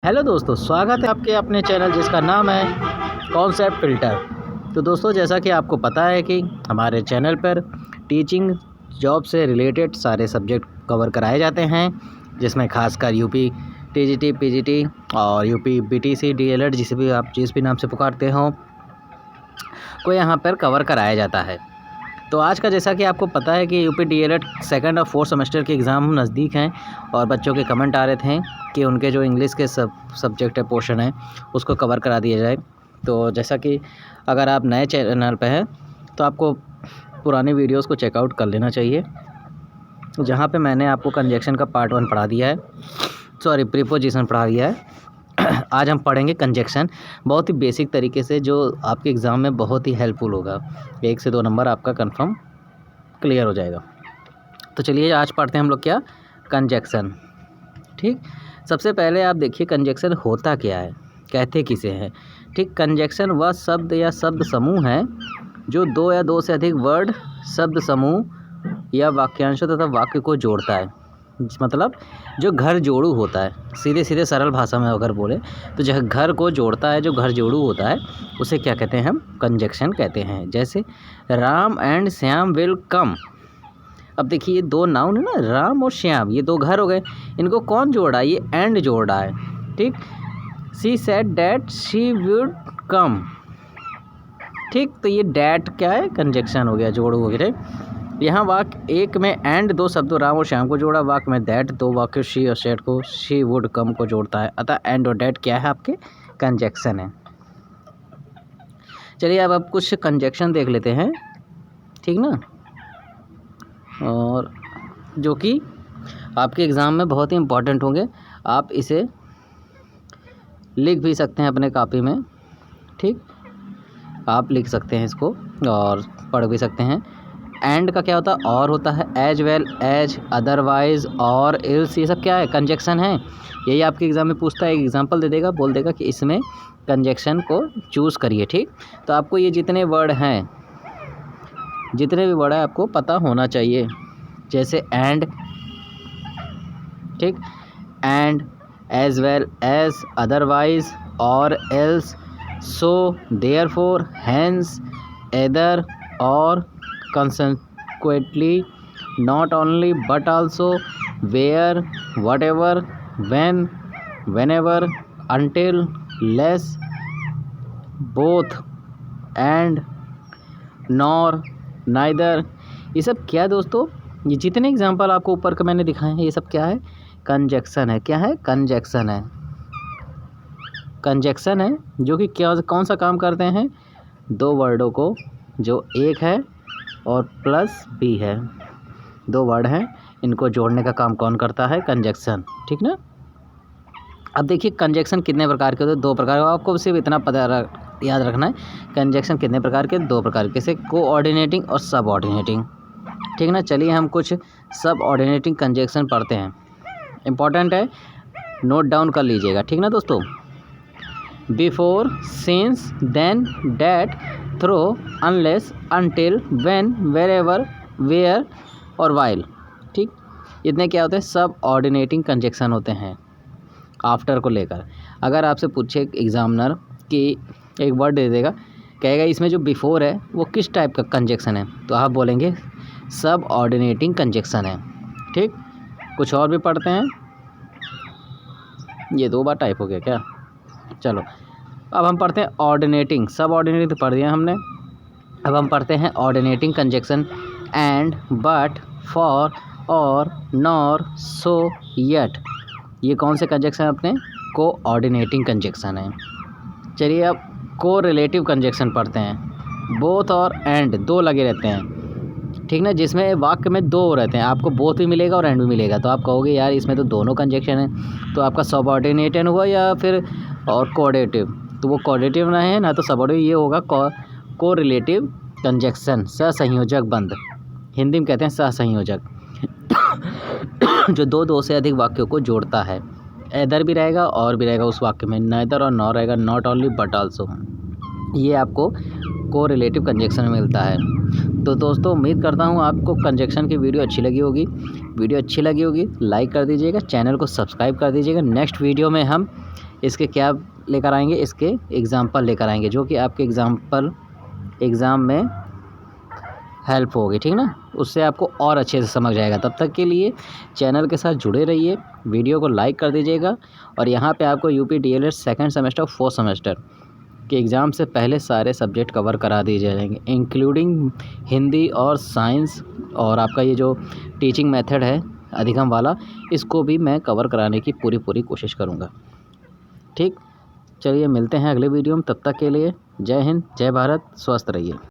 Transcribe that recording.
Hello दोस्तों, स्वागत है आपके अपने चैनल जिसका नाम है कॉन्सेप्ट फ़िल्टर। तो दोस्तों, जैसा कि आपको पता है कि हमारे चैनल पर टीचिंग जॉब से रिलेटेड सारे सब्जेक्ट कवर कराए जाते हैं, जिसमें खासकर यूपी टीजीटी, पीजीटी और यूपी बीटीसी, डीएलएड जिस भी नाम से पुकारते हो, को यहाँ पर कवर कराया जाता है। तो आज का जैसा कि आपको पता है कि यूपी डीएलएड सेकंड और फोर्थ सेमेस्टर के एग्ज़ाम नज़दीक हैं और बच्चों के कमेंट आ रहे थे कि उनके जो इंग्लिश के सब्जेक्ट है, पोर्शन है, उसको कवर करा दिया जाए। तो जैसा कि अगर आप नए चैनल पे हैं तो आपको पुरानी वीडियोस को चेकआउट कर लेना चाहिए, जहाँ पे मैंने आपको कंजक्शन का पार्ट 1 पढ़ा दिया है, प्रीपोजिशन पढ़ा दिया है। आज हम पढ़ेंगे कंजक्शन बहुत ही बेसिक तरीके से, जो आपके एग्ज़ाम में बहुत ही हेल्पफुल होगा। 1 से 2 नंबर आपका कंफर्म क्लियर हो जाएगा। तो चलिए आज पढ़ते हैं हम लोग क्या, कंजक्शन। ठीक, सबसे पहले आप देखिए कंजक्शन होता क्या है, कहते किसे हैं। ठीक, कंजक्शन वह शब्द या शब्द समूह है जो 2 या 2 से अधिक वर्ड, शब्द समूह या वाक्यांशों तथा वाक्य को जोड़ता है। मतलब जो घर जोड़ू होता है, सीधे सीधे सरल भाषा में अगर बोले तो जो घर को जोड़ता है, जो घर जोड़ू होता है, उसे क्या कहते हैं, हम कंजक्शन कहते हैं। जैसे Ram and Shyam will come. अब देखिए ये 2 नाउन है ना, राम और श्याम, ये 2 घर हो गए, इनको कौन जोड़ रहा है, ये एंड जोड़ रहा है। ठीक, she said that she would come. ठीक, तो ये डैट क्या है, कंजक्शन हो गया, जोड़ू हो गया। यहाँ वाक्य एक में एंड 2 शब्दों राम और श्याम को जोड़ा, वाक्य में दैट 2 वाक्य शी और सेड को, शी वुड कम को जोड़ता है। अतः एंड और डैट क्या है, आपके कंजक्शन है। चलिए अब आप कुछ कंजक्शन देख लेते हैं, ठीक ना, और जो कि आपके एग्ज़ाम में बहुत ही इम्पॉर्टेंट होंगे। आप इसे लिख भी सकते हैं अपने कॉपी में। ठीक, आप लिख सकते हैं इसको और पढ़ भी सकते हैं। एंड का क्या होता है, और होता है, एज वेल एज, अदरवाइज, और इल्स, ये सब क्या है, कंजक्शन है। यही आपके एग्ज़ाम में पूछता है, एक एग्जांपल दे देगा, बोल देगा कि इसमें कंजक्शन को चूज़ करिए। ठीक, तो आपको ये जितने वर्ड हैं, जितने भी वर्ड है आपको पता होना चाहिए। जैसे एंड, ठीक, and, as well as, otherwise, or else, so, therefore, hence, either, or, consequently, not only but also, where, whatever, when, whenever, until, less, both, and, nor, neither। ये सब क्या है दोस्तों, ये जितने एग्जांपल आपको ऊपर का मैंने दिखाए हैं, ये सब क्या है, कंजक्शन है। क्या है, कंजक्शन है। कंजक्शन है जो कि क्या, कौन सा काम करते हैं, 2 वर्डों को, जो एक है और प्लस बी है, 2 वर्ड हैं, इनको जोड़ने का काम कौन करता है, कंजक्शन। ठीक ना। अब देखिए कंजक्शन कितने प्रकार के होते हैं, 2 प्रकार। आपको सिर्फ इतना याद रखना है, कंजक्शन कितने प्रकार के, 2 प्रकार के, जैसे कोऑर्डिनेटिंग और सबऑर्डिनेटिंग। ठीक ना। चलिए हम कुछ सबऑर्डिनेटिंग कंजक्शन पढ़ते हैं, इम्पॉर्टेंट है, नोट डाउन कर लीजिएगा। ठीक ना दोस्तों, before, since, then, that, though, unless, until, when, wherever, where or while. ठीक, इतने क्या होते हैं, सब ऑर्डिनेटिंग कंजक्शन होते हैं। आफ्टर को लेकर अगर आपसे पूछे एग्जामिनर कि एक वर्ड दे देगा, कहेगा इसमें जो बिफोर है वो किस टाइप का कंजक्शन है, तो आप बोलेंगे सब ऑर्डिनेटिंग कंजक्शन है। ठीक, कुछ और भी पढ़ते हैं, ये 2 बार टाइप हो गया क्या, चलो अब हम पढ़ते हैं ऑर्डिनेटिंग। सब ऑर्डिनेटिंग तो पढ़ दिया हमने, अब हम पढ़ते हैं ऑर्डिनेटिंग कंजक्शन। एंड, बट, फॉर, और, नॉर, सो, येट, ये कौन से कंजक्शन है, अपने कोऑर्डिनेटिंग कंजक्शन है। चलिए अब कोरिलेटिव कंजक्शन पढ़ते हैं। बोथ और एंड 2 लगे रहते हैं, ठीक ना, जिसमें वाक्य में 2 रहते हैं, आपको बोथ भी मिलेगा और एंड भी मिलेगा, तो आप कहोगे यार इसमें तो दोनों कंजक्शन है, तो आपका सबऑर्डिनेटेड हुआ या फिर और कोऑर्डिनेटिव, तो वो कोऑर्डिनेटिव ना है ना, तो सबऑर्डिनेटिव, ये होगा कोरिलेटिव कंजक्शन, सहसंयोजक बंध, हिंदी में कहते हैं सहसंयोजक, जो 2 से अधिक वाक्यों को जोड़ता है। एदर भी रहेगा और भी रहेगा उस वाक्य में, नाइदर और नॉर रहेगा, नॉट ओनली बट आल्सो, ये आपको कोरिलेटिव कंजक्शन में मिलता है। तो दोस्तों उम्मीद करता हूँ आपको कंजक्शन की वीडियो अच्छी लगी होगी। वीडियो अच्छी लगी होगी लाइक कर दीजिएगा, चैनल को सब्सक्राइब कर दीजिएगा। नेक्स्ट वीडियो में हम इसके क्या लेकर आएंगे, इसके एग्ज़ाम्पल लेकर आएंगे जो कि आपके एग्ज़ाम में हेल्प होगी, ठीक ना। उससे आपको और अच्छे से समझ आएगा। तब तक के लिए चैनल के साथ जुड़े रहिए, वीडियो को लाइक कर दीजिएगा। और यहाँ पे आपको UP DElEd second semester 4th semester के एग्ज़ाम से पहले सारे सब्जेक्ट कवर करा दिए जाएंगे, इंक्लूडिंग हिंदी और साइंस। और आपका ये जो टीचिंग मेथड है अधिगम वाला, इसको भी मैं कवर कराने की पूरी कोशिश करूँगा। ठीक, चलिए मिलते हैं अगले वीडियो में। तब तक के लिए जय हिंद, जय भारत, स्वस्थ रहिए।